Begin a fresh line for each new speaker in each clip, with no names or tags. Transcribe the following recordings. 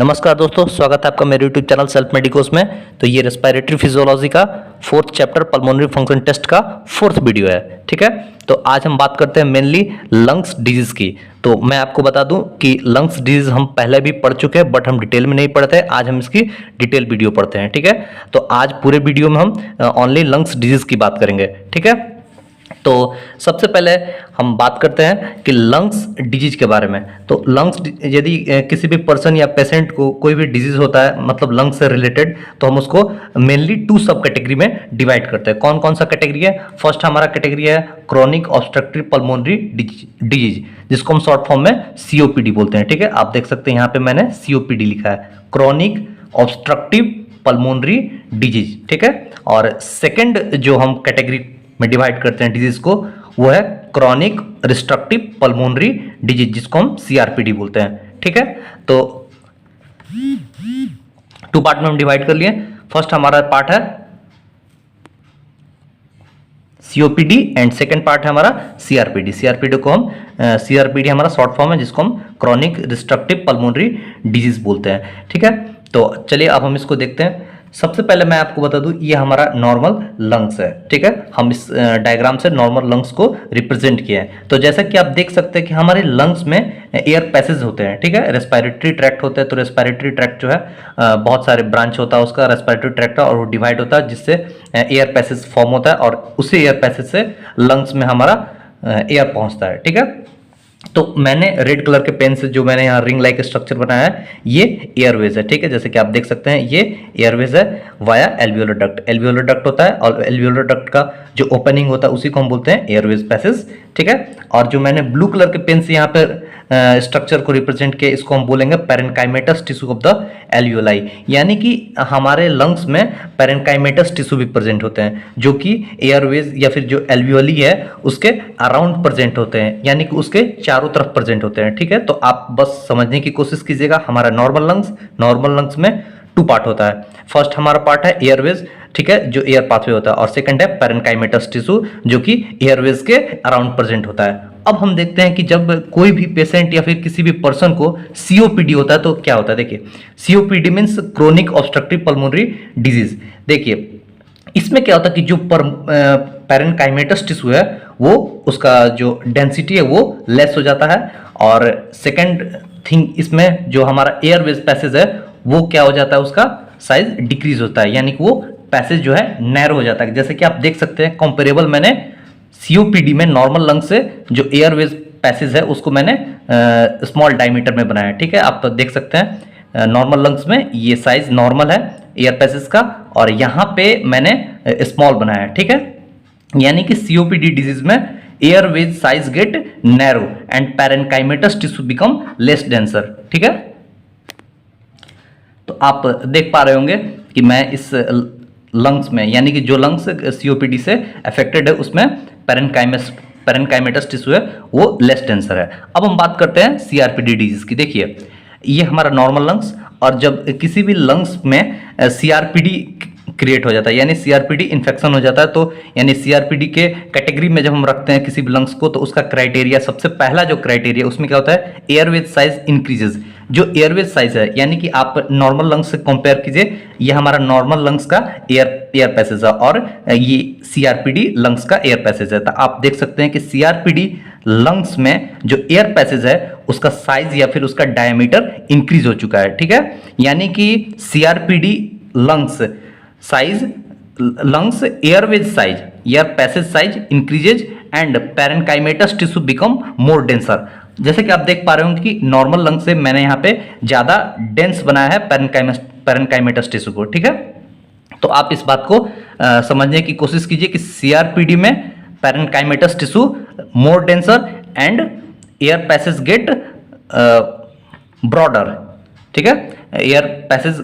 नमस्कार दोस्तों, स्वागत है आपका मेरे यूट्यूब चैनल सेल्फ मेडिकोस में। तो ये रेस्पिरेटरी फिजियोलॉजी का fourth chapter pulmonary function test का फोर्थ वीडियो है। ठीक है, तो आज हम बात करते हैं मेनली लंग्स डिजीज की। तो मैं आपको बता दूं कि लंग्स डिजीज हम पहले भी पढ़ चुके हैं, बट हम डिटेल में नहीं पढ़ते। आज हम इसकी डिटेल वीडियो पढ़ते हैं। ठीक है, तो आज पूरे वीडियो में हम ओनली लंग्स डिजीज की बात करेंगे। ठीक है, तो सबसे पहले हम बात करते हैं कि लंग्स डिजीज के बारे में। तो लंग्स यदि किसी भी पर्सन या पेशेंट को कोई भी डिजीज होता है, मतलब लंग्स से रिलेटेड, तो हम उसको मेनली टू सब कैटेगरी में डिवाइड करते हैं। कौन कौन सा कैटेगरी है? फर्स्ट हमारा कैटेगरी है क्रॉनिक ऑब्स्ट्रक्टिव पल्मोनरी डिजीज, जिसको हम शॉर्ट फॉर्म में सीओपीडी बोलते हैं। ठीक है, आप देख सकते हैं यहाँ पे मैंने सीओपीडी लिखा है, क्रॉनिक ऑब्स्ट्रक्टिव पल्मोनरी डिजीज। ठीक है, और सेकेंड जो हम कैटेगरी में डिवाइड करते हैं डिजीज को, वो है क्रॉनिक रिस्ट्रक्टिव पल्मोनरी डिजीज, जिसको हम सीआरपीडी बोलते हैं। ठीक है, तो टू पार्ट में हम डिवाइड कर लिए। फर्स्ट हमारा पार्ट है सीओपीडी एंड सेकेंड पार्ट है हमारा सीआरपीडी। सीआरपीडी को हम सीआरपीडी हमारा शॉर्ट फॉर्म है, जिसको हम क्रॉनिक रिस्ट्रक्टिव पल्मोनरी डिजीज बोलते हैं। ठीक है, तो चलिए अब हम इसको देखते हैं। सबसे पहले मैं आपको बता दूं, ये हमारा नॉर्मल लंग्स है। ठीक है, हम इस डायग्राम से नॉर्मल लंग्स को रिप्रेजेंट किए हैं। तो जैसा कि आप देख सकते हैं कि हमारे लंग्स में एयर पैसेज होते हैं। ठीक है, रेस्पिरेटरी ट्रैक्ट होते हैं। तो रेस्पिरेटरी ट्रैक्ट जो है बहुत सारे ब्रांच होता है उसका, रेस्पिरेटरी ट्रैक्ट का, और वो डिवाइड होता है, जिससे एयर पैसेज फॉर्म होता है, और उसी एयर पैसेज से लंग्स में हमारा एयर पहुंचता है। ठीक है, तो मैंने रेड कलर के पेन से जो मैंने यहाँ रिंग लाइक स्ट्रक्चर बनाया है, ये एयरवेज है। ठीक है, जैसे कि आप देख सकते हैं ये एयरवेज है via alveolar duct. Alveolar duct होता है, और एल्वियोलर डक्ट का जो ओपनिंग होता है उसी को हम बोलते हैं एयरवेज पैसेज। ठीक है, और जो मैंने ब्लू कलर के पेन से यहाँ पर स्ट्रक्चर को रिप्रेजेंट किया, इसको हम बोलेंगे parenchymatous tissue of the alveoli. यानी कि हमारे लंग्स में पैरेन्काइमेटस टिश्यू भी प्रेजेंट होते हैं, जो कि एयरवेज या फिर जो एल्वियोली है उसके अराउंड प्रेजेंट होते हैं, यानी कि उसके चारों तरफ प्रेजेंट होते हैं। ठीक है, तो आप बस समझने की कोशिश कीजिएगा। हमारा नॉर्मल लंग्स में टू पार्ट होता है। फर्स्ट हमारा पार्ट है एयरवेज, ठीक है, जो एयर पाथवे होता है, और सेकंड है पैरेन्काइमेटस टिश्यू, जो कि एयरवेज के अराउंड प्रेजेंट होता है। अब हम देखते हैं कि जब कोई भी पेशेंट या फिर किसी भी पर्सन को सीओपीडी होता है तो क्या होता है। देखिए, COPD means chronic obstructive pulmonary disease. देखिए, इसमें क्या होता है कि जो पैरेन्काइमेटस टिश्यू है वो उसका जो डेंसिटी है वो लेस हो जाता है, और सेकंड थिंग इसमें जो हमारा एयरवेज पैसेज है वो क्या हो जाता है, उसका साइज डिक्रीज होता है, यानी कि वो पैसेज जो है नैरो हो जाता है। जैसे कि आप देख सकते हैं, कंपेरेबल मैंने सीओपीडी में नॉर्मल लंग से जो एयरवेज पैसेज है उसको मैंने स्मॉल डायमीटर में बनाया है। ठीक है, आप तो देख सकते हैं नॉर्मल लंग्स में ये साइज नॉर्मल है एयर पैसेज का, और यहाँ पे मैंने स्मॉल बनाया है। ठीक है, यानी कि सीओपीडी डिजीज में airways size get narrow and parenchymatous tissue become less denser. ठीक है, तो आप देख पा रहे होंगे कि मैं इस लंग्स में, यानी कि जो लंग्स सीओपीडी से अफेक्टेड है उसमें पैरेन्काइमेटस टिश्यू है वो लेस डेंसर है। अब हम बात करते हैं सीआरपीडी डिजीज की। देखिए, ये हमारा नॉर्मल लंग्स, और जब किसी भी लंग्स में सीआरपीडी क्रिएट हो जाता है, यानी सीआरपीडी इन्फेक्शन हो जाता है, तो यानी सीआरपीडी के कैटेगरी में जब हम रखते हैं किसी भी लंग्स को, तो उसका क्राइटेरिया, सबसे पहला जो क्राइटेरिया उसमें क्या होता है, एयरवेज साइज इंक्रीजेज। जो एयरवेज साइज है, यानी कि आप नॉर्मल लंग्स से कंपेयर कीजिए, ये हमारा नॉर्मल लंग्स का एयर पैसेज है, और ये सीआरपीडी लंग्स का एयर पैसेज है। तो आप देख सकते हैं कि सीआरपीडी लंग्स में जो एयर पैसेज है उसका साइज या फिर उसका डायमीटर इंक्रीज हो चुका है। ठीक है, यानी कि CRPD lungs size, lungs airways size, air passage size increases and parenchymatous tissue become more denser. जैसे कि आप देख पा रहे होंगे कि नॉर्मल लंग से मैंने यहाँ पे ज्यादा डेंस बनाया है पैरेन्काइमेटस टिश्यू को। ठीक है, तो आप इस बात को समझने की कोशिश कीजिए कि सीआरपीडी में parenchymatous tissue more denser and air passage get broader. ठीक है, एयर पैसेज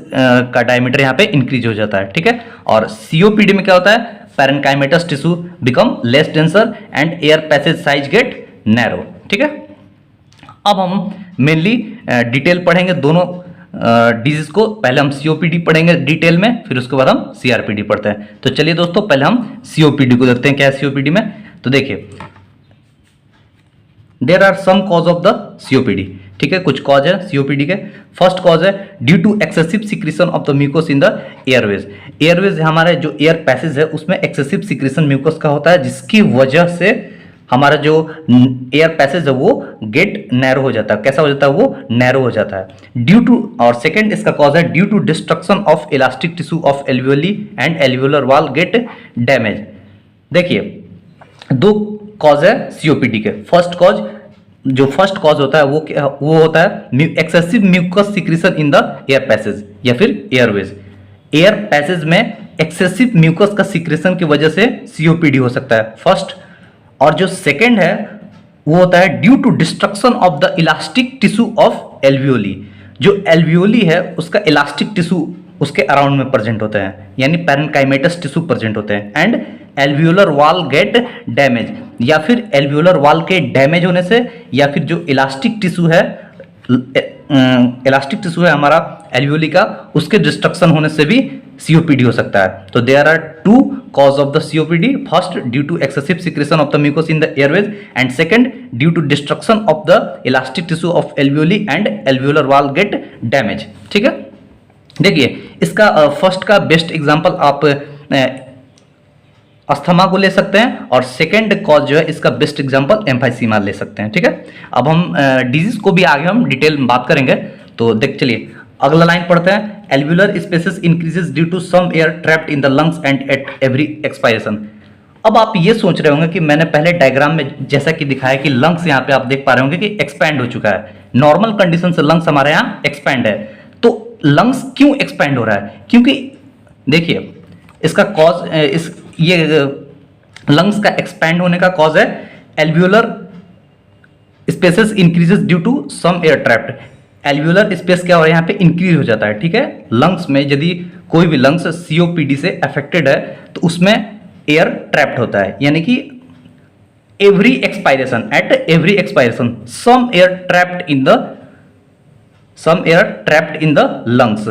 का डायमीटर यहाँ पे इंक्रीज हो जाता है। ठीक है, और सीओपीडी में क्या होता है, parenchymatous tissue become less denser and air passage size get narrow. ठीक है, अब हम मेनली डिटेल पढ़ेंगे दोनों डिजीज को। पहले हम सीओपीडी पढ़ेंगे डिटेल में, फिर उसके बाद हम सीआरपीडी पढ़ते हैं। तो चलिए दोस्तों, पहले हम सीओपीडी को देखते हैं क्या है सीओपीडी में। तो देखिए, there are some cause of the COPD. ठीक है, कुछ कॉज है सीओपीडी के। फर्स्ट कॉज है due to excessive secretion of the mucus in the airways. Airways हमारे जो एयर पैसेज है उसमें एक्सेसिव सिक्रीशन म्यूकस का होता है, जिसकी वजह से हमारा जो एयर पैसेज है वो गेट नैरो हो जाता है। कैसा हो जाता है? वो नैरो हो जाता है ड्यू टू। और सेकंड इसका कॉज है due to destruction of elastic tissue of alveoli and alveolar wall get damage. देखिए दो कॉज है सीओपीडी के। फर्स्ट कॉज होता है वो होता है excessive mucus secretion in the air passage या फिर एयरवेज। एयर पैसेज में एक्सेसिव म्यूकस का सिक्रीशन की वजह से सीओपीडी हो सकता है फर्स्ट। और जो सेकंड है वो होता है due to destruction of the elastic tissue of alveoli. जो एल्वियोली है उसका इलास्टिक टिश्यू उसके अराउंड में प्रेजेंट होते हैं, यानी पैरेन्काइमेटस टिश्यू प्रेजेंट होते हैं, and alveolar wall get damage. या फिर एल्वियोलर वॉल के डैमेज होने से या फिर जो इलास्टिक टिश्यू है हमारा एल्वियोली का, उसके डिस्ट्रक्शन होने से भी सीओपीडी हो सकता है। तो there are two cause of the COPD. First due to excessive secretion of the mucus in the airways, and second due to destruction of the elastic tissue of alveoli and alveolar wall get damage. ठीक है, देखिए इसका first का best example आप asthma को ले सकते हैं, और सेकंड कॉज जो है इसका बेस्ट एग्जांपल एम्फाइसीमा ले सकते हैं। ठीक है, अब हम डिजीज को भी आगे हम डिटेल में बात करेंगे। तो देख चलिए अगला लाइन पढ़ते हैं। Alveolar spaces increases due to some air trapped in the lungs and at every expiration. अब आप ये सोच रहे होंगे कि मैंने पहले डायग्राम में जैसा कि दिखाया कि लंग्स यहाँ पे आप देख पा रहे होंगे कि एक्सपैंड हो चुका है। नॉर्मल कंडीशन से लंग्स हमारे यहाँ एक्सपैंड है। तो लंग्स क्यों एक्सपैंड हो रहा है? क्योंकि देखिए इसका कॉज ये लंग्स का एक्सपैंड होने का कॉज है alveolar spaces increases due to some air trapped. Alveolar space क्या हो रहा है यहाँ पे? इंक्रीज हो जाता है। ठीक है, लंग्स में यदि कोई भी लंग्स सीओपीडी से अफेक्टेड है तो उसमें एयर ट्रैप्ड होता है, यानी कि every expiration some air trapped in the lungs.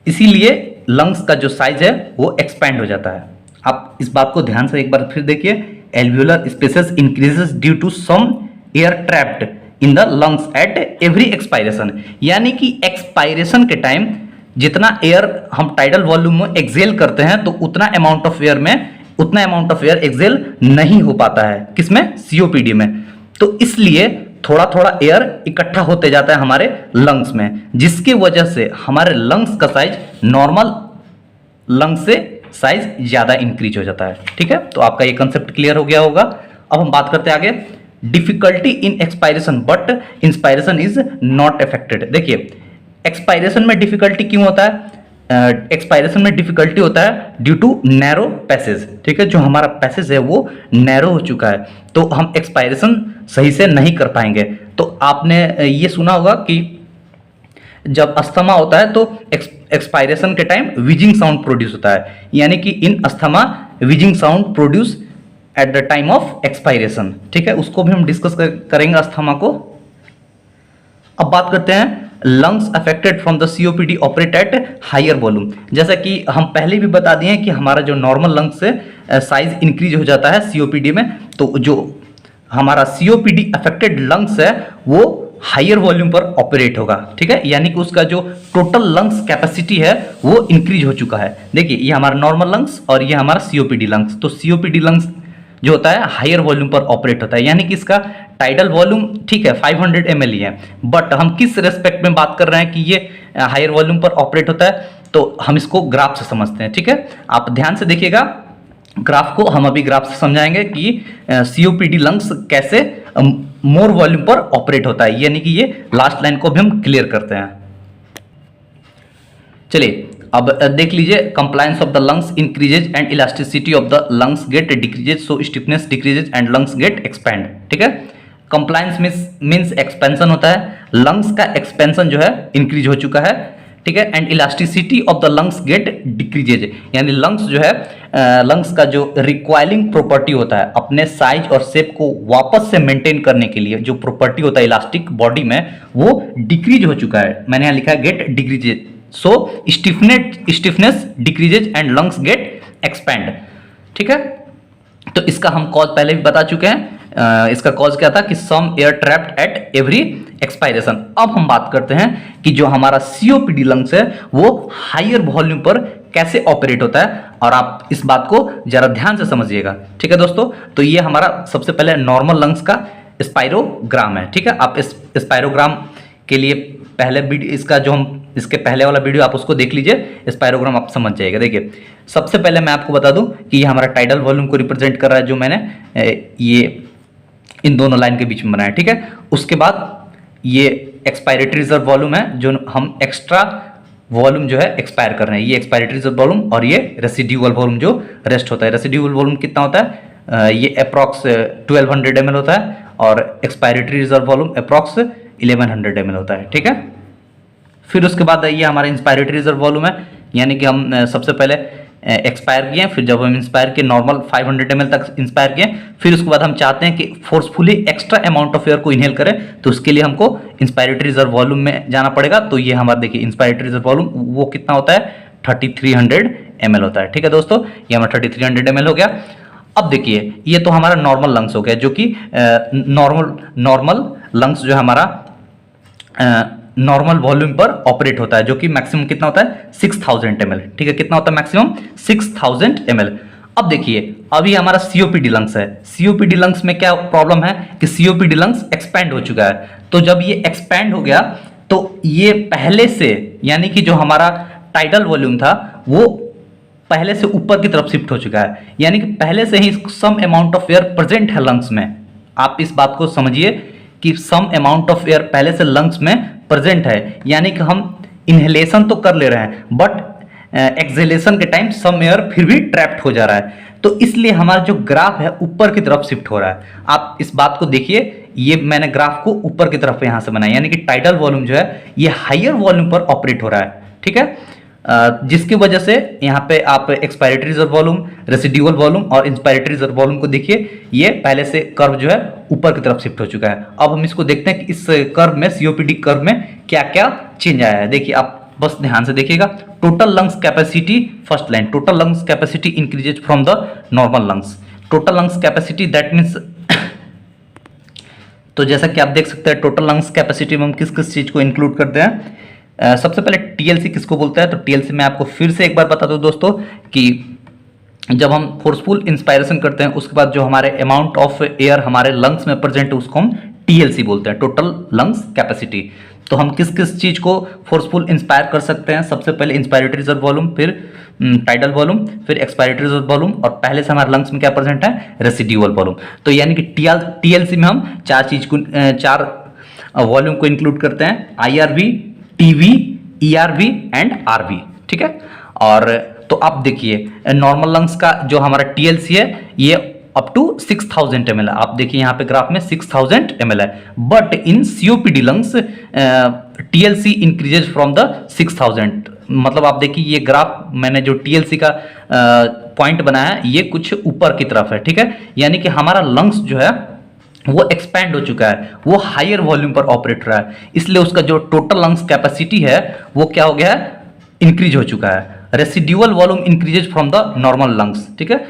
इसीलिए लंग्स का जो साइज है वो एक्सपैंड हो जाता है। आप इस बात को ध्यान से एक बार फिर देखिए, alveolar spaces increases due to some air trapped in the lungs at every expiration, यानी कि एक्सपायरेशन के टाइम जितना एयर हम टाइडल वॉल्यूम में एक्सेल करते हैं तो उतना अमाउंट ऑफ एयर एक्सेल नहीं हो पाता है। किसमें? सीओपीडी में। तो इसलिए थोड़ा थोड़ा एयर इकट्ठा होते जाता है हमारे लंग्स में, जिसकी वजह से हमारे लंग्स का साइज नॉर्मल लंग्स से साइज ज्यादा इंक्रीज हो जाता है। ठीक है, तो आपका ये कंसेप्ट क्लियर हो गया होगा। अब हम बात करते हैं आगे, difficulty in expiration but inspiration is not affected. देखिए एक्सपायरेशन में डिफिकल्टी क्यों होता है? एक्सपायरेशन में डिफिकल्टी होता है ड्यू टू नैरो पैसेज। ठीक है, जो हमारा पैसेज है वो नैरो हो चुका है, तो हम एक्सपायरेशन सही से नहीं कर पाएंगे। तो आपने ये सुना होगा कि जब अस्थमा होता है तो एक्सपायरेशन के टाइम विजिंग साउंड प्रोड्यूस होता है, यानी कि इन asthma wheezing sound produce at the time of expiration. ठीक है, उसको भी हम डिस्कस करेंगे अस्थमा को। अब बात करते हैं lungs affected from the COPD operate at higher volume. जैसा कि हम पहले भी बता दिए कि हमारा जो नॉर्मल लंग्स से साइज इंक्रीज हो जाता है सीओपीडी में, तो जो हमारा सीओपीडी अफेक्टेड लंग्स है वो हायर वॉल्यूम पर ऑपरेट होगा। ठीक है, यानी कि उसका जो टोटल लंग्स कैपेसिटी है वो इंक्रीज हो चुका है। देखिए ये हमारा नॉर्मल लंग्स और ये हमारा सीओपीडी लंग्स। तो सीओपीडी लंग्स जो होता है हायर वॉल्यूम पर ऑपरेट होता है, यानी कि इसका टाइडल वॉल्यूम ठीक है 500 ml ही है, बट हम किस रेस्पेक्ट में बात कर रहे हैं कि ये हायर वॉल्यूम पर ऑपरेट होता है, तो हम इसको ग्राफ से समझते हैं। ठीक है, आप ध्यान से देखिएगा ग्राफ को, हम अभी ग्राफ से समझाएंगे कि सीओपीडी लंग्स कैसे मोर वॉल्यूम पर ऑपरेट होता है, यानी कि ये लास्ट लाइन को भी हम क्लियर करते हैं। चलिए अब देख लीजिए, compliance of the lungs increases and elasticity of the lungs get decreases, so stiffness decreases and lungs get expand. ठीक है, कंप्लायंस मींस एक्सपेंशन होता है, लंग्स का एक्सपेंशन जो है इंक्रीज हो चुका है। ठीक है, and elasticity of the lungs get decreases, यानी लंग्स जो है लंग्स का जो रिक्वायरिंग प्रॉपर्टी होता है अपने साइज और शेप को वापस से मेंटेन करने के लिए जो प्रॉपर्टी होता है इलास्टिक बॉडी में, वो डिक्रीज हो चुका है। मैंने यहाँ लिखा है get decreases, so stiffness decreases and lungs get expand. ठीक है, तो इसका हम कॉज पहले भी बता चुके हैं, इसका कॉज क्या था कि some air trapped at every expiration. अब हम बात करते हैं कि जो हमारा सीओपीडी लंग्स है वो हायर वॉल्यूम पर कैसे ऑपरेट होता है, और आप इस बात को जरा ध्यान से समझिएगा, ठीक है दोस्तों। तो ये हमारा सबसे पहले नॉर्मल लंग्स का स्पायरोग्राम है, ठीक है। आप इस स्पायरोग्राम के लिए पहले वीडियो, इसका जो हम इसके पहले वाला वीडियो आप उसको देख लीजिए, स्पायरोग्राम आप समझ जाएगा। देखिए सबसे पहले मैं आपको बता दूं कि ये हमारा टाइडल वॉल्यूम को रिप्रेजेंट कर रहा है, जो मैंने ये इन दोनों लाइन के बीच में बनाया, ठीक है। उसके बाद ये एक्सपायरेटरी रिजर्व वॉल्यूम है, जो हम एक्स्ट्रा वॉल्यूम जो है एक्सपायर कर रहे हैं, ये एक्सपायरेटरी रिजर्व वॉल्यूम, और ये रेसिड्यूअल वॉल्यूम जो रेस्ट होता है। रेसिड्यूअल वॉल्यूम कितना होता है, ये अप्रॉक्स 1200 ml होता है, और expiratory reserve volume approx 1100 ml होता है, ठीक है। फिर उसके बाद ये हमारा इंस्पायरेटरी रिजर्व वॉल्यूम है, यानी कि हम सबसे पहले एक्सपायर किए, फिर जब हम इंस्पायर किए नॉर्मल 500 ml तक इंस्पायर किए, फिर उसके बाद हम चाहते हैं कि forcefully extra amount of air को इनहेल करें, तो उसके लिए हमको इंस्पायरेटरी रिजर्व वॉल्यूम में जाना पड़ेगा। तो ये हमारा देखिए इंस्पायरेटरी रिजर्व वॉल्यूम वो कितना होता है, 3300 ml होता है, ठीक है दोस्तों। ये हमारा 3300 ml हो गया। अब देखिए ये तो हमारा नॉर्मल लंग्स हो गया, जो कि नॉर्मल लंग्स जो हमारा नॉर्मल वॉल्यूम पर ऑपरेट होता है, जो कि मैक्सिमम कितना होता है 6000 ml, ठीक है। कितना होता है मैक्सिमम 6000 ml। अब देखिए अभी हमारा सीओपीडी लंग्स है। सीओपीडी लंग्स में क्या प्रॉब्लम है कि सीओपीडी लंग्स एक्सपैंड हो चुका है। तो जब ये एक्सपैंड हो गया तो ये पहले से, यानी कि जो हमारा टाइडल वॉल्यूम था वो पहले से ऊपर की तरफ शिफ्ट हो चुका है, यानी कि पहले से ही some amount of air present है लंग्स में। आप इस बात को समझिए कि सम अमाउंट ऑफ एयर पहले से लंग्स में प्रेजेंट है, यानी कि हम इनहेलेशन तो कर ले रहे हैं, बट एक्सहेलेशन के टाइम सम एयर फिर भी ट्रैप्ड हो जा रहा है। तो इसलिए हमारा जो ग्राफ है ऊपर की तरफ शिफ्ट हो रहा है। आप इस बात को देखिए, ये मैंने ग्राफ को ऊपर की तरफ यहां से बनाया, यानी कि टाइडल वॉल्यूम जो है ये हायर वॉल्यूम पर ऑपरेट हो रहा है, ठीक है। जिसकी वजह से यहाँ पे आप expiratory reserve volume, residual volume और इंस्पायरेटरी रिजर्व वॉल्यूम को देखिए, ये पहले से कर्व जो है ऊपर की तरफ शिफ्ट हो चुका है। अब हम इसको देखते हैं कि इस कर्व में, सीओपीडी कर्व में क्या क्या चेंज आया है। देखिए आप बस ध्यान से देखिएगा। Total lungs capacity, first line, total lungs capacity increases from the normal lungs. Total lungs capacity that means, तो जैसा कि आप देख सकते हैं टोटल लंग्स कैपेसिटी में हम किस किस चीज को इंक्लूड करते हैं। सबसे पहले टीएलसी किसको बोलता है, तो टीएलसी में आपको फिर से एक बार बता दूं दोस्तों कि जब हम फोर्सफुल इंस्पायरेशन करते हैं उसके बाद जो हमारे अमाउंट ऑफ एयर हमारे लंग्स में प्रेजेंट है उसको हम टीएलसी बोलते हैं, टोटल लंग्स कैपेसिटी। तो हम किस किस चीज को फोर्सफुल इंस्पायर कर सकते हैं, सबसे पहले इंस्पायरेटरी रिजर्व वॉल्यूम, फिर टाइडल वॉल्यूम, फिर एक्सपायरेटरी रिजर्व वॉल्यूम, और पहले से हमारे लंग्स में क्या प्रेजेंट है, रेसिड्यूअल वॉल्यूम। तो यानी कि टीएलसी में हम चार वॉल्यूम को इंक्लूड करते हैं, IRV, TV, ERV and RV, ठीक है। और तो आप देखिए नॉर्मल लंग्स का जो हमारा टीएलसी है ये अप टू 6000 ml है। आप देखिए यहाँ पे ग्राफ में 6000 ml है, but in COPD lungs TLC increases from the 6000। मतलब आप देखिए ये ग्राफ मैंने जो टीएलसी का पॉइंट बनाया है ये कुछ ऊपर की तरफ है, ठीक है। यानी कि हमारा लंग्स जो है वो एक्सपैंड हो चुका है, वो हायर वॉल्यूम पर ऑपरेट रहा है, इसलिए उसका जो टोटल लंग्स कैपेसिटी है वो क्या हो गया है, इंक्रीज हो चुका है। Residual volume increases from the normal lungs, ठीक है।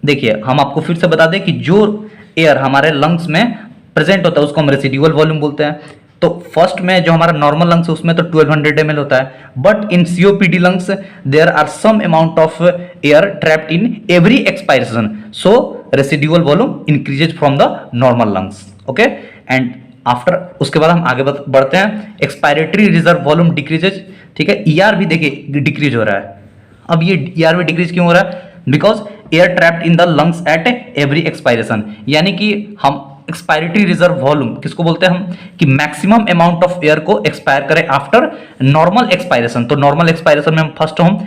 देखिए हम आपको फिर से बता दें कि जो एयर हमारे लंग्स में प्रेजेंट होता है उसको हम रेसिड्यूअल वॉल्यूम बोलते हैं। तो फर्स्ट में जो हमारा नॉर्मल लंग्स है उसमें तो 1200 ml होता है, but in COPD lungs there are some amount of air trapped in every expiration, so residual volume increases from the normal lungs, okay. And after उसके बाद हम आगे बढ़ते हैं, एक्सपायरेटरी रिजर्व वॉल्यूम डिक्रीजेज, ठीक है। ईआर भी देखिए डिक्रीज हो रहा है। अब ये ईआर भी डिक्रीज क्यों हो रहा है, because air trapped in the lungs at every expiration, यानी कि हम एक्सपायरेटरी रिजर्व वॉल्यूम किसको बोलते हैं हम, कि मैक्सिमम अमाउंट ऑफ एयर को एक्सपायर करें आफ्टर नॉर्मल एक्सपायरेशन। तो नॉर्मल एक्सपायरेशन में हम फर्स्ट हम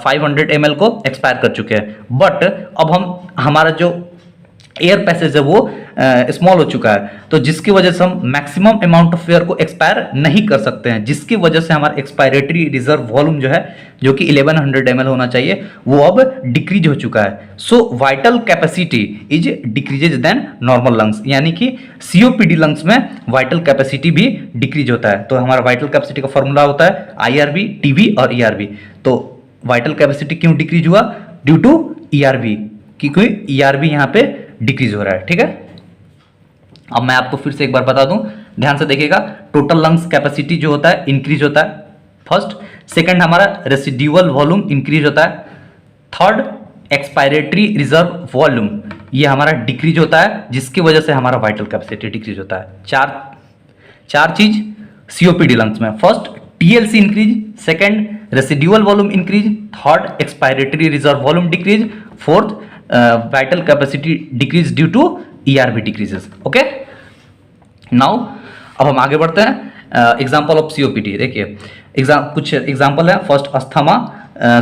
500 ml को एक्सपायर कर चुके हैं, बट अब हम हमारा जो एयर पैसेज है वो स्मॉल हो चुका है, तो जिसकी वजह से हम मैक्सिमम अमाउंट ऑफ एयर को एक्सपायर नहीं कर सकते हैं, जिसकी वजह से हमारा एक्सपायरेटरी रिजर्व वॉल्यूम जो है जो कि 1100 ml होना चाहिए वो अब डिक्रीज हो चुका है। So vital capacity is decreases than normal lungs, यानी कि सीओपीडी लंग्स में वाइटल कैपेसिटी भी डिक्रीज होता है। तो हमारा वाइटल कैपेसिटी का फॉर्मूला होता है आईआरबी, टीवी और ईआरबी। तो वाइटल कैपेसिटी क्यों डिक्रीज हुआ, ड्यू टू ईआरबी, क्योंकि ईआरबी यहाँ पे डिक्रीज हो रहा है, ठीक है। अब मैं आपको फिर से एक बार बता दूं, ध्यान से देखिएगा। टोटल लंग्स कैपेसिटी जो होता है इंक्रीज होता है फर्स्ट। सेकंड हमारा रेसिड्यूअल वॉल्यूम इंक्रीज होता है। थर्ड एक्सपायरेटरी रिजर्व वॉल्यूम, ये हमारा डिक्रीज होता है, जिसकी वजह से हमारा वाइटल कैपेसिटी डिक्रीज होता है। चार चीज सीओपीडी लंग्स में। First TLC increase, second residual volume increase, third expiratory reserve volume decrease, fourth vital capacity decrease due to ERV decreases. Okay, now अब हम आगे बढ़ते हैं। एग्जांपल ऑफ सीओपीडी देखिए, कुछ एग्जांपल है। First asthma,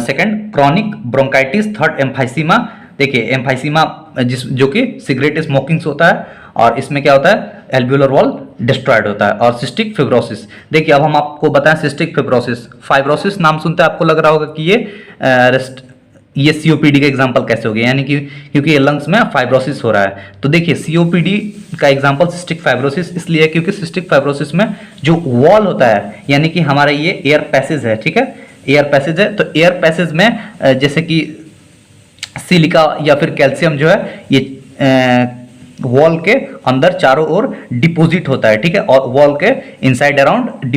second chronic bronchitis, third emphysema. देखिए emphysema जो कि सिगरेट स्मोकिंग से होता है, और इसमें क्या होता है, एल्वियोलर वॉल डिस्ट्रॉयड होता है। और सिस्टिक फिब्रोसिस, देखिए अब हम आपको बताएं सिस्टिक फिब्रोसिस, फाइब्रोसिस नाम सुनते हैं आपको लग रहा होगा कि ये सीओपीडी का एग्जांपल कैसे हो गया, यानी कि क्योंकि ये लंग्स में फाइब्रोसिस हो रहा है। तो देखिए सीओपीडी का एग्जांपल सिस्टिक फाइब्रोसिस इसलिए है क्योंकि सिस्टिक फाइब्रोसिस में जो वॉल होता है, यानी कि हमारा ये एयर पैसेज है, ठीक है, एयर पैसेज है। तो एयर पैसेज में जैसे कि सिलिका या फिर कैल्शियम जो है ये वॉल के अंदर चारों ओर डिपॉजिट होता है, ठीक है, और वॉल के इनसाइड अराउंड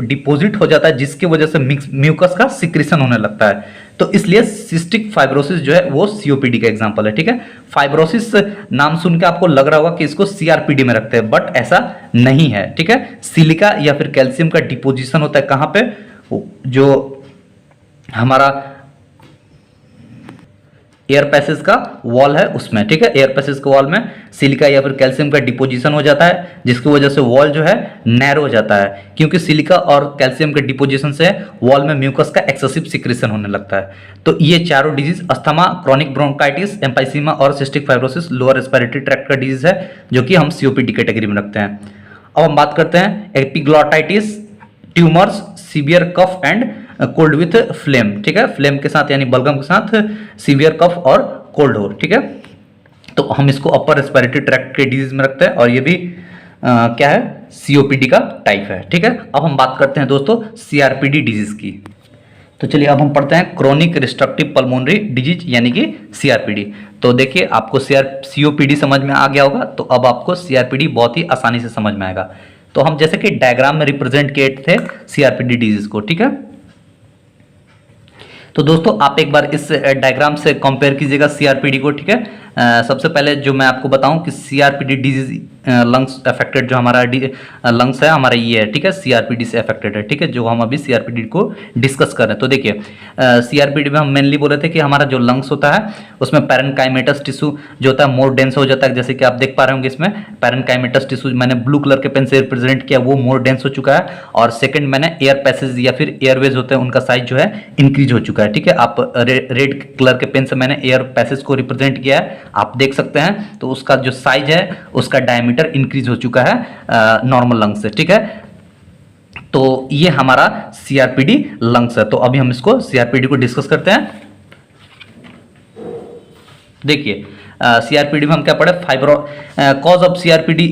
डिपॉजिट हो जाता है, जिसकी वजह से म्यूकस का सिक्रेशन होने लगता है। तो इसलिए सिस्टिक फाइब्रोसिस जो है वो सीओपीडी का एग्जांपल है, ठीक है। फाइब्रोसिस नाम सुन के आपको लग रहा होगा कि इसको सीआरपीडी में रखते हैं, बट ऐसा नहीं है, ठीक है। सिलिका या फिर कैल्शियम का डिपोजिशन होता है कहाँ पे, जो हमारा एयर पैसेज का वॉल है उसमें, ठीक है। एयर पैसेज के वॉल में सिलिका या फिर कैल्शियम का डिपोजिशन हो जाता है, जिसकी वजह से वॉल जो है नैरो हो जाता है, क्योंकि सिलिका और कैल्शियम के डिपोजिशन से वॉल में म्यूकस का एक्सेसिव सिक्रेशन होने लगता है। तो ये चारों disease asthma, chronic bronchitis, emphysema और cystic fibrosis lower respiratory tract का डिजीज है, जो कि हम सीओपीडी कैटेगरी में रखते हैं। अब हम बात करते हैं epiglottitis, tumours, severe cough and cold with phlegm, ठीक है, फ्लेम के साथ यानी बलगम के साथ सीवियर कफ और कोल्ड हो, ठीक है। तो हम इसको अपर रेस्पिरेटरी ट्रैक्ट के डिजीज में रखते हैं, और ये भी क्या है, सीओपीडी का टाइप है, ठीक है। अब हम बात करते हैं दोस्तों सीआरपीडी डिजीज की। तो चलिए अब हम पढ़ते हैं क्रोनिक रिस्ट्रक्टिव पल्मोनरी डिजीज यानी कि सीआरपीडी। तो देखिए आपको सीओपीडी समझ में आ गया होगा, तो अब आपको सीआरपीडी बहुत ही आसानी से समझ में आएगा। तो हम जैसे कि डायग्राम में रिप्रेजेंट किए थे सीआरपीडी डिजीज को, ठीक है। तो दोस्तों आप एक बार इस डायग्राम से कंपेयर कीजिएगा सीआरपीडी को, ठीक है। सबसे पहले जो मैं आपको बताऊं कि सीआरपीडी डिजीज लंग्स अफेक्टेड जो हमारा लंग्स है हमारा ये है, ठीक है, सीआरपीडी से अफेक्टेड है, ठीक है, जो हम अभी सीआरपीडी को डिस्कस कर रहे हैं। तो देखिए सीआरपीडी में हम मेनली बोले थे कि हमारा जो लंग्स होता है उसमें पैरेन्काइमेटस टिश्यू जो होता है मोर डेंस हो जाता है, जैसे कि आप देख पा रहे होंगे इसमें पैरेन्काइमेटस टिश्यू मैंने ब्लू कलर के पेन से रिप्रेजेंट किया, वो मोर डेंस हो चुका है। और सेकंड मैंने एयर पैसेज या फिर एयरवेज होते हैं उनका साइज जो है इंक्रीज हो चुका है, ठीक है। आप रेड कलर के पेन से मैंने एयर पैसेज को रिप्रेजेंट किया है, आप देख सकते हैं। तो उसका जो साइज है उसका डायमीटर इंक्रीज हो चुका है नॉर्मल लंग्स से, ठीक है। तो ये हमारा सीआरपीडी लंग्स है। तो अभी हम इसको सीआरपीडी को डिस्कस करते हैं। देखिए सीआरपीडी में हम क्या पढ़े, cause of CRPD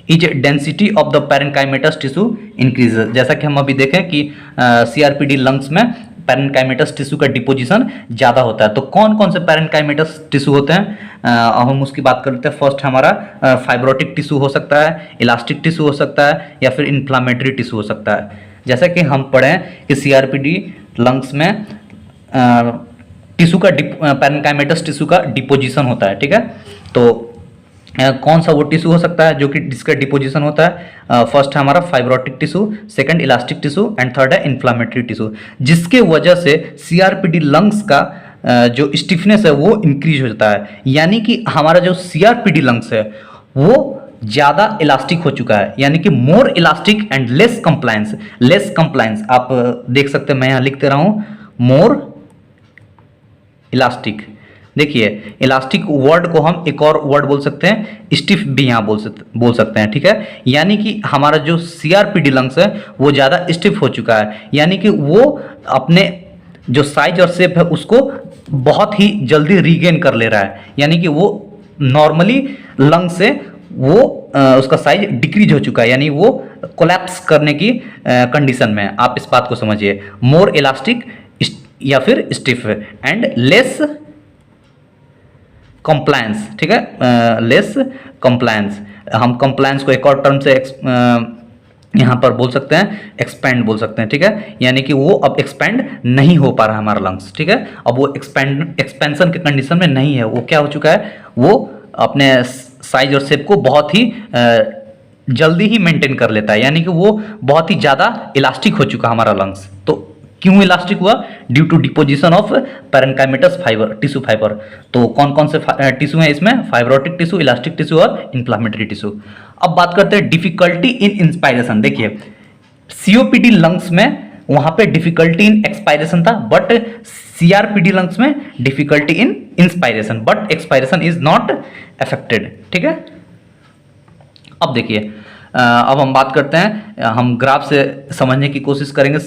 is density of the parenchymatous tissue increase. जैसा कि हम अभी देखें कि सीआरपीडी लंग्स में पैरेन्काइमेटस टिश्यू का डिपोजिशन ज़्यादा होता है। तो कौन कौन से पैरेन्काइमेटस टिश्यू होते हैं, हम उसकी बात करते हैं। फर्स्ट हमारा फाइब्रोटिक टिश्यू हो सकता है, इलास्टिक टिश्यू हो सकता है, या फिर इन्फ्लामेटरी टिश्यू हो सकता है। जैसा कि हम पढ़ें कि सीआरपीडी लंग्स में टिश्यू का पैरेन्काइमेटस टिश्यू का डिपोजिशन होता है, ठीक है। तो कौन सा वो टिश्यू हो सकता है जो कि जिसका डिपोजिशन होता है, फर्स्ट है हमारा fibrotic tissue, second elastic tissue and third है इन्फ्लामेटरी टिश्यू, जिसके वजह से सीआरपीडी लंग्स का जो स्टिफनेस है वो इंक्रीज हो जाता है। यानी कि हमारा जो सीआरपीडी लंग्स है वो ज़्यादा इलास्टिक हो चुका है, यानी कि मोर इलास्टिक एंड लेस कंप्लायंस। आप देख सकते हैं, मैं यहाँ लिखते रहा हूँ मोर इलास्टिक। देखिए इलास्टिक वर्ड को हम एक और वर्ड बोल सकते हैं, स्टिफ भी यहाँ बोल सकते हैं, ठीक है। यानी कि हमारा जो सीआरपीडी लंग्स है वो ज़्यादा स्टिफ हो चुका है, यानी कि वो अपने जो साइज और शेप है उसको बहुत ही जल्दी रीगेन कर ले रहा है। यानी कि वो नॉर्मली लंग से वो उसका साइज डिक्रीज हो चुका है, यानी वो कोलैप्स करने की कंडीशन में। आप इस बात को समझिए, मोर इलास्टिक या फिर स्टिफ एंड लेस कंप्लायंस, ठीक है, लेस कंप्लायंस। हम कंप्लायंस को एक और टर्म से यहाँ पर बोल सकते हैं एक्सपेंड बोल सकते हैं, ठीक है, यानी कि वो अब एक्सपेंड नहीं हो पा रहा है हमारा लंग्स, ठीक है, अब वो एक्सपेंशन के कंडीशन में नहीं है, वो क्या हो चुका है, वो अपने साइज और शेप को बहुत ही जल्दी ही मेंटेन कर लेता है, यानी कि वो बहुत ही ज़्यादा इलास्टिक हो चुका हमारा लंग्स। तो क्यों इलास्टिक हुआ? Due to deposition of parenchymatous fibre, tissue fibre. तो कौन कौन से टिश्यू हैं इसमें? फाइब्रोटिक टिश्यू, इलास्टिक टिश्यू और इन्फ्लामेटरी टिश्यू। अब बात करते हैं डिफिकल्टी इन इंस्पायरेशन। देखिए सीओपीडी लंग्स में वहां पे डिफिकल्टी इन एक्सपायरेशन था, बट सीआरपीडी लंग्स में difficulty in inspiration, but expiration is not affected, ठीक है। अब देखिए अब हम बात करते हैं, हम ग्राफ से समझने की कोशिश करेंगे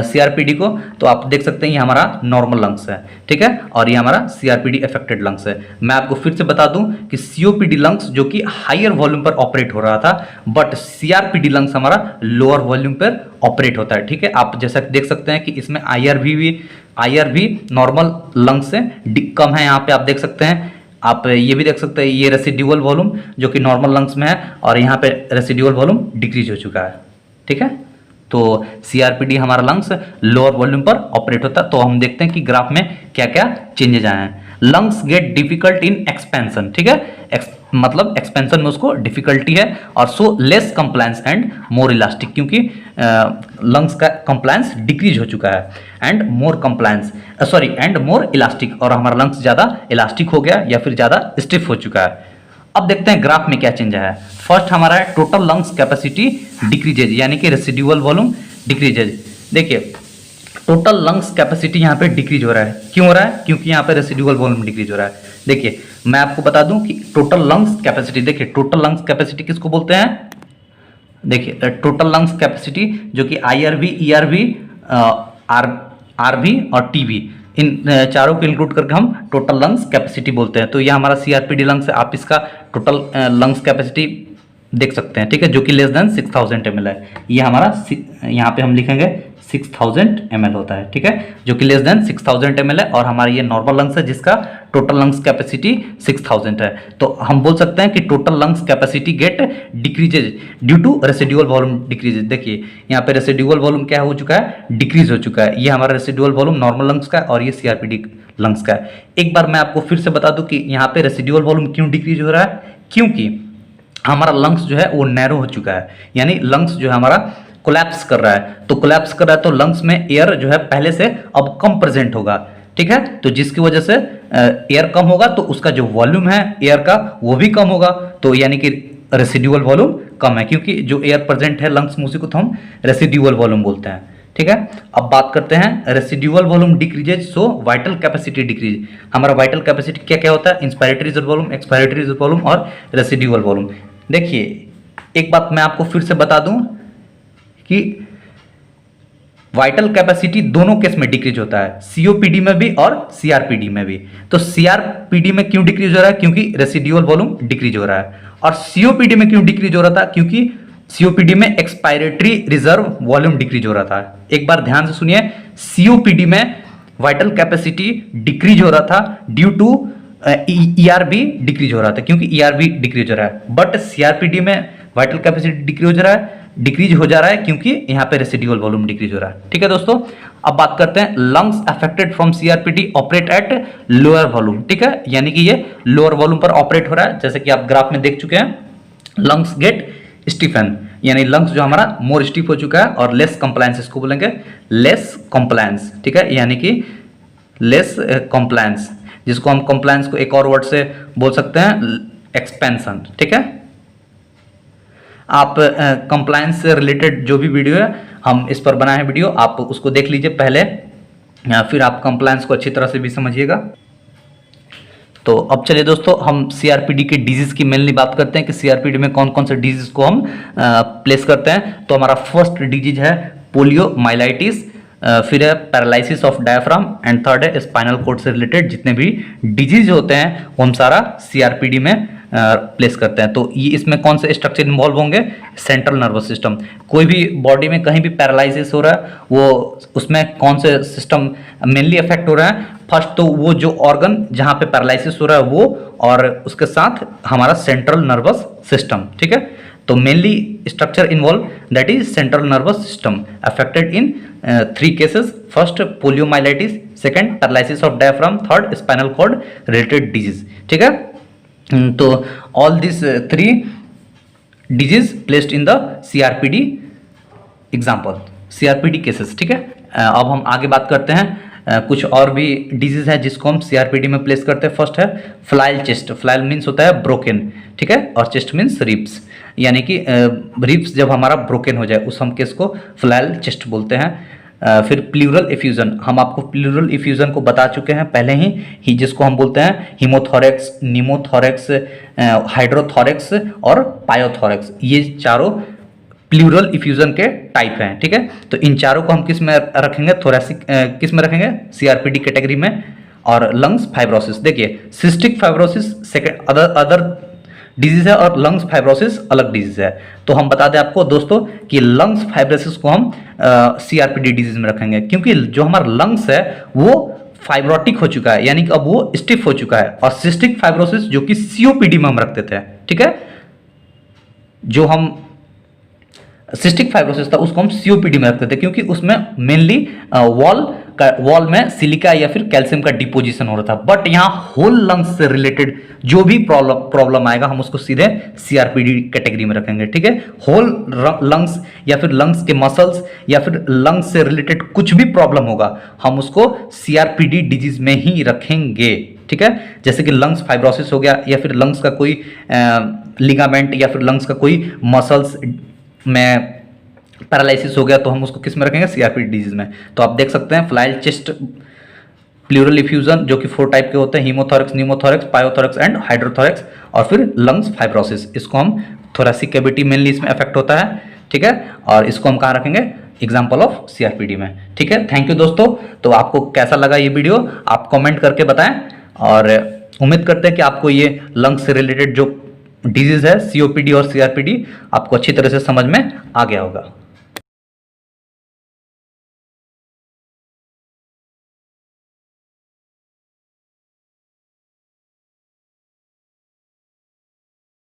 सीआरपीडी को। तो आप देख सकते हैं ये हमारा नॉर्मल लंग्स है, ठीक है, और ये हमारा सीआरपीडी अफेक्टेड लंग्स है। मैं आपको फिर से बता दूं कि सीओपीडी लंग्स जो कि हायर वॉल्यूम पर ऑपरेट हो रहा था, बट सीआरपीडी लंग्स हमारा लोअर वॉल्यूम पर ऑपरेट होता है, ठीक है। आप जैसा देख सकते हैं कि इसमें आईआरवी नॉर्मल लंग्स से कम है, यहाँ पे आप देख सकते हैं। आप ये भी देख सकते हैं ये रेसिड्यूअल वॉल्यूम जो कि नॉर्मल लंग्स में है, और यहाँ पे रेसिड्यूअल वॉल्यूम डिक्रीज हो चुका है, ठीक है। तो सीआरपीडी हमारा लंग्स लोअर वॉल्यूम पर ऑपरेट होता है। तो हम देखते हैं कि ग्राफ में क्या क्या चेंजेज आए हैं। Lungs get difficult in expansion, ठीक है, मतलब एक्सपेंशन में उसको डिफिकल्टी है, और so less compliance and more elastic, क्योंकि लंग्स का कंप्लायंस डिक्रीज हो चुका है, and more compliance and more elastic, और हमारा लंग्स ज़्यादा इलास्टिक हो गया या फिर ज़्यादा स्टिफ हो चुका है। अब देखते हैं ग्राफ में क्या चेंज है। फर्स्ट हमारा है टोटल लंग्स कैपेसिटी डिक्रीजेज, यानी कि रेसिड्यूअल वॉल्यूम डिक्रीजेज। देखिए टोटल लंग्स कैपेसिटी यहाँ पे डिक्रीज हो रहा है, क्यों हो रहा है? क्योंकि यहाँ पे रेसिड्यूअल वॉल्यूम डिक्रीज हो रहा है। देखिए मैं आपको बता दूं कि टोटल लंग्स कैपेसिटी, देखिए टोटल लंग्स कैपेसिटी किसको बोलते हैं? देखिए टोटल लंग्स कैपेसिटी जो कि आईआरवी, ईआरवी, आरवी और टीवी, इन चारों को इंक्लूड करके हम टोटल लंग्स कैपेसिटी बोलते हैं। तो यह हमारा सीआरपीडी लंग्स है, आप इसका टोटल लंग्स कैपेसिटी देख सकते हैं, ठीक है, जो कि लेस देन 6000 ml है। ये हमारा यहाँ पे हम लिखेंगे 6000 ml होता है, ठीक है, जो कि लेस देन 6000 ml है, और हमारा ये नॉर्मल लंग्स है जिसका टोटल लंग्स कैपेसिटी 6000 है। तो हम बोल सकते हैं कि total lungs capacity get decreases due to residual volume decreases. देखिए यहाँ पे रेसिड्यूअल वॉल्यूम क्या हो चुका है? डिक्रीज हो चुका है। ये हमारा रेसिड्यूअल वॉल्यूम नॉर्मल लंग्स का है, और ये सीआरपीडी लंग्स का है। एक बार मैं आपको फिर से बता दूं कि यहाँ पे रेसिड्यूअल वॉल्यूम क्यों डिक्रीज हो रहा है? क्योंकि हमारा लंग्स जो है वो नैरो हो चुका है, यानी लंग्स जो है हमारा कोलैप्स कर रहा है। तो कोलैप्स कर रहा है तो लंग्स में एयर जो है पहले से अब कम प्रेजेंट होगा, ठीक है, तो जिसकी वजह से एयर कम होगा तो उसका जो वॉल्यूम है एयर का वो भी कम होगा। तो यानी कि रेसिड्यूअल वॉल्यूम कम है, क्योंकि जो एयर प्रेजेंट है लंग्स में उसी को तो हम रेसिड्यूअल वॉल्यूम बोलते हैं, ठीक है। अब बात करते हैं रेसिड्यूअल वॉल्यूम डिक्रीजेज सो वाइटल कैपेसिटी डिक्रीज। हमारा वाइटल कैपेसिटी क्या क्या होता है? इंस्पायरेटरी वॉल्यूम, एक्सपायरेटरी वॉल्यूम और रेसिड्यूअल वॉल्यूम। देखिए एक बात मैं आपको फिर से बता दूं कि वाइटल कैपेसिटी दोनों केस में डिक्रीज होता है, सीओपीडी में भी और सीआरपीडी में भी। तो सीआरपीडी में क्यों डिक्रीज हो रहा है? क्योंकि रेसिड्यूअल वॉल्यूम डिक्रीज हो रहा है। और सीओपीडी में क्यों डिक्रीज हो रहा था? क्योंकि सीओपीडी में एक्सपायरेटरी रिजर्व वॉल्यूम डिक्रीज हो रहा था। एक बार ध्यान से सुनिए, सीओपीडी में वाइटल कैपेसिटी डिक्रीज हो रहा था ड्यू टू ईआरबी डिक्रीज हो रहा था, क्योंकि ईआरबी डिक्रीज हो रहा है। बट सीआरपीडी में वाइटल कैपेसिटी डिक्रीज हो जा रहा है क्योंकि यहाँ पे रेसिड्यूअल वॉल्यूम डिक्रीज हो रहा है, ठीक है दोस्तों। अब बात करते हैं lungs affected from CRPD operate at lower volume, ठीक है, यानी कि ये लोअर वॉल्यूम पर ऑपरेट हो रहा है। जैसे कि आप ग्राफ में देख चुके हैं, लंग्स गेट स्टीफन, यानी लंग्स जो हमारा मोर स्टीफ हो चुका है, और लेस कंप्लायंस इसको बोलेंगे लेस कंप्लायंस, ठीक है, यानी कि लेस कंप्लायंस, जिसको हम कंप्लायंस को एक और वर्ड से बोल सकते हैं एक्सपेंशन, ठीक है। आप कंप्लायंस से रिलेटेड जो भी वीडियो है हम इस पर बनाए हैं वीडियो, आप उसको देख लीजिए पहले, फिर आप कंप्लायंस को अच्छी तरह से भी समझिएगा। तो अब चलिए दोस्तों हम सीआरपीडी के डिजीज की मेनली बात करते हैं कि सीआरपीडी में कौन कौन से डिजीज को हम प्लेस करते हैं। तो हमारा फर्स्ट डिजीज है पोलियोमाइलाइटिस, फिर है paralysis of diaphragm, and third है स्पाइनल कॉर्ड से रिलेटेड जितने भी डिजीज होते हैं वो हम सारा सीआरपीडी में प्लेस करते हैं। तो ये इसमें कौन से स्ट्रक्चर इन्वॉल्व होंगे? Central nervous system. कोई भी बॉडी में कहीं भी पैरालिसिस हो रहा है वो उसमें कौन से सिस्टम मेनली अफेक्ट हो रहा है? फर्स्ट तो वो जो ऑर्गन जहां पे पैरालिसिस हो रहा है वो, और उसके साथ हमारा सेंट्रल नर्वस सिस्टम, ठीक है। तो mainly structure involve that is central nervous system affected in 3 cases, first poliomyelitis, second paralysis of diaphragm, third spinal cord related disease, ठीक है। तो all this 3 disease placed in the CRPD example, CRPD cases, ठीक है। अब हम आगे बात करते हैं कुछ और भी डिजीज है जिसको हम CRPD में प्लेस करते हैं। फर्स्ट है फ्लाइल चेस्ट। फ्लाइल मीन्स होता है ब्रोकन, ठीक है, और चेस्ट मीन्स रिब्स, यानी कि रिब्स जब हमारा ब्रोकन हो जाए उस हम केस को फ्लाइल चेस्ट बोलते हैं। फिर प्लूरल इफ्यूजन, हम आपको प्लूरल इफ्यूजन को बता चुके हैं पहले ही जिसको हम बोलते हैं हीमोथोरेक्स, निमोथोरेक्स, हाइड्रोथोरेक्स और पायोथोरेक्स, ये चारों प्लूरल इफ्यूजन के टाइप हैं, ठीक है। तो इन चारों को हम किस में रखेंगे, थोरेसिक किस में रखेंगे, CRPD कैटेगरी में। और लंग्स फाइब्रोसिस, देखिए cystic fibrosis second other disease है और लंग्स फाइब्रोसिस अलग डिजीज है। तो हम बता दें आपको दोस्तों कि लंग्स फाइब्रोसिस को हम CRPD डिजीज में रखेंगे, क्योंकि जो हमारा लंग्स है वो फाइब्रोटिक हो चुका है, यानी कि अब वो स्टिफ हो चुका है। और सिस्टिक फाइब्रोसिस जो कि COPD में हम रखते थे, ठीक है, जो हम सिस्टिक फाइब्रोसिस था उसको हम COPD में रखते थे, क्योंकि उसमें मेनली वॉल में सिलिका या फिर कैल्शियम का डिपोजिशन हो रहा था। बट यहाँ होल लंग्स से रिलेटेड जो भी प्रॉब्लम आएगा हम उसको सीधे CRPD कैटेगरी में रखेंगे, ठीक है। होल लंग्स या फिर लंग्स के मसल्स या फिर लंग्स से रिलेटेड कुछ भी प्रॉब्लम होगा हम उसको CRPD डिजीज में ही रखेंगे, ठीक है। जैसे कि लंग्स फाइब्रोसिस हो गया, या फिर लंग्स का कोई लिगामेंट या फिर लंग्स का कोई मसल्स में पैरालिसिस हो गया तो हम उसको किस में रखेंगे, CRPD डिजीज में। तो आप देख सकते हैं फ्लाइल चेस्ट प्लूरल इफ्यूजन जो कि 4 टाइप के होते हैं, हीमोथोरेक्स, निमोथोरेक्स, पायोथोरेक्स एंड हाइड्रोथोरेक्स, और फिर लंग्स फाइब्रोसिस, इसको हम थोरेसिक कैविटी मेनली इसमें अफेक्ट होता है, ठीक है। और इसको हम कहाँ रखेंगे, एग्जाम्पल ऑफ CRPD में, ठीक है। थैंक यू दोस्तों। तो आपको कैसा लगा ये वीडियो आप कमेंट करके बताएं, और उम्मीद करते हैं कि आपको ये लंग्स से रिलेटेड जो डिजीज है COPD और CRPD आपको अच्छी तरह से समझ में आ गया होगा।